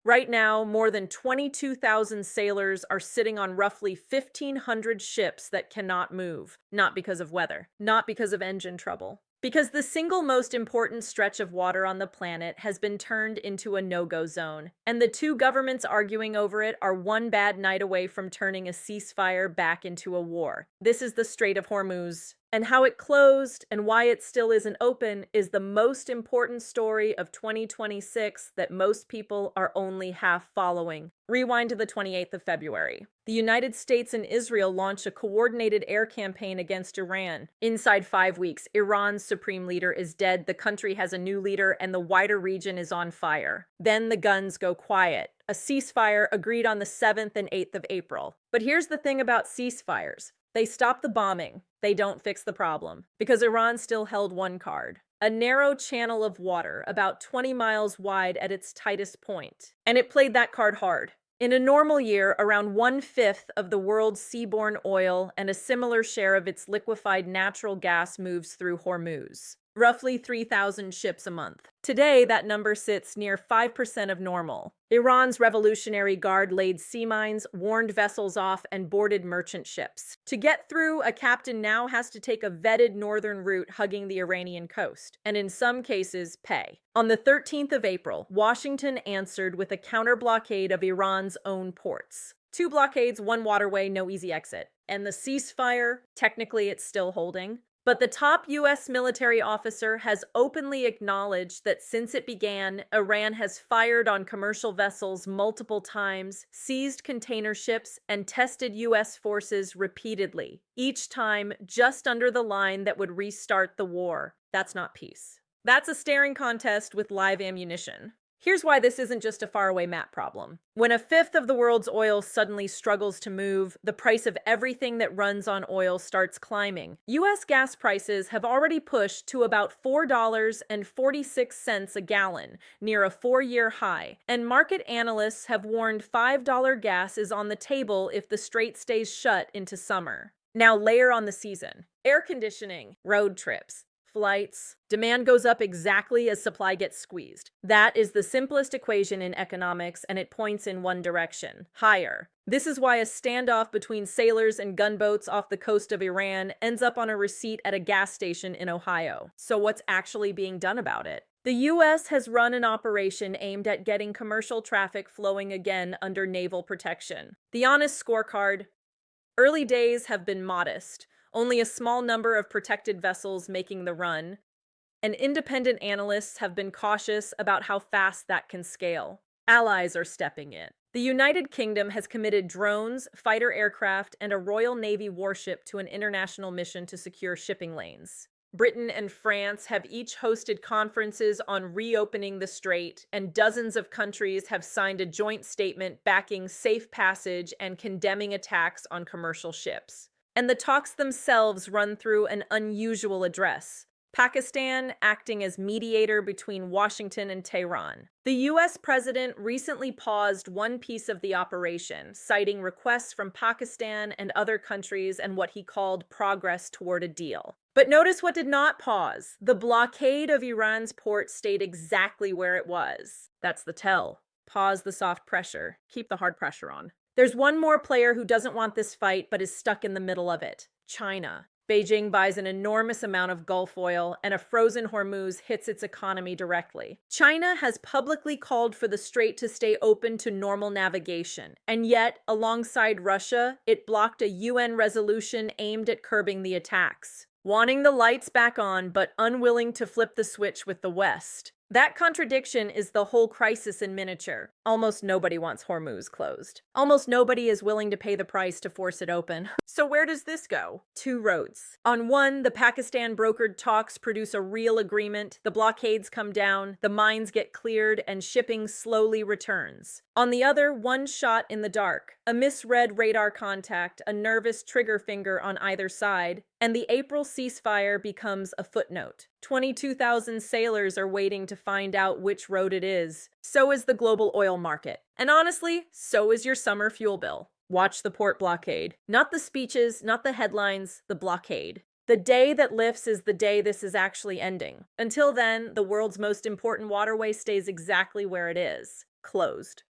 Right now, more than 22,000 sailors are sitting on roughly 1,500 ships that cannot move, not because of weather, not because of engine trouble. Because the single most important stretch of water on the planet has been turned into a no-go zone, and the two governments arguing over it are one bad night away from turning a ceasefire back into a war. This is the Strait of Hormuz. And how it closed and why it still isn't open is the most important story of 2026 that most people are only half following. Rewind to the 28th of February. The United States and Israel launch a coordinated air campaign against Iran. Inside 5 weeks, Iran's supreme leader is dead, the country has a new leader, and the wider region is on fire. Then the guns go quiet. A ceasefire agreed on the 7th and 8th of April. But here's the thing about ceasefires. They stop the bombing. They don't fix the problem. Because Iran still held one card. A narrow channel of water, about 20 miles wide at its tightest point. And it played that card hard. In a normal year, around 1/5 of the world's seaborne oil and a similar share of its liquefied natural gas moves through Hormuz. Roughly 3,000 ships a month. Today, that number sits near 5% of normal. Iran's Revolutionary Guard laid sea mines, warned vessels off, and boarded merchant ships. To get through, a captain now has to take a vetted northern route hugging the Iranian coast, and in some cases, pay. On the 13th of April, Washington answered with a counter-blockade of Iran's own ports. 2 blockades, 1 waterway, no easy exit. And the ceasefire, technically it's still holding. But the top U.S. military officer has openly acknowledged that since it began, Iran has fired on commercial vessels multiple times, seized container ships, and tested U.S. forces repeatedly, each time just under the line that would restart the war. That's not peace. That's a staring contest with live ammunition. Here's why this isn't just a faraway map problem. When 1/5 of the world's oil suddenly struggles to move, the price of everything that runs on oil starts climbing. U.S. gas prices have already pushed to about $4.46 a gallon, near a 4-year high, and market analysts have warned $5 gas is on the table if the strait stays shut into summer. Now layer on the season. Air conditioning, road trips, flights. Demand goes up exactly as supply gets squeezed. That is the simplest equation in economics, and it points in one direction: higher. This is why a standoff between sailors and gunboats off the coast of Iran ends up on a receipt at a gas station in Ohio. So what's actually being done about it? The U.S. has run an operation aimed at getting commercial traffic flowing again under naval protection. The honest scorecard: early days have been modest. Only a small number of protected vessels making the run, and independent analysts have been cautious about how fast that can scale. Allies are stepping in. The United Kingdom has committed drones, fighter aircraft, and a Royal Navy warship to an international mission to secure shipping lanes. Britain and France have each hosted conferences on reopening the strait, and dozens of countries have signed a joint statement backing safe passage and condemning attacks on commercial ships. And the talks themselves run through an unusual address. Pakistan acting as mediator between Washington and Tehran. The U.S. president recently paused one piece of the operation, citing requests from Pakistan and other countries and what he called progress toward a deal. But notice what did not pause. The blockade of Iran's port stayed exactly where it was. That's the tell. Pause the soft pressure. Keep the hard pressure on. There's one more player who doesn't want this fight but is stuck in the middle of it: China. Beijing buys an enormous amount of Gulf oil, and a frozen Hormuz hits its economy directly. China has publicly called for the strait to stay open to normal navigation, and yet, alongside Russia, it blocked a UN resolution aimed at curbing the attacks, wanting the lights back on but unwilling to flip the switch with the West. That contradiction is the whole crisis in miniature. Almost nobody wants Hormuz closed. Almost nobody is willing to pay the price to force it open. So where does this go? 2 roads. On one, the Pakistan-brokered talks produce a real agreement, the blockades come down, the mines get cleared, and shipping slowly returns. On the other, one shot in the dark, a misread radar contact, a nervous trigger finger on either side, and the April ceasefire becomes a footnote. 22,000 sailors are waiting to find out which road it is. So is the global oil market. And honestly, so is your summer fuel bill. Watch the port blockade. Not the speeches, not the headlines, the blockade. The day that lifts is the day this is actually ending. Until then, the world's most important waterway stays exactly where it is: closed.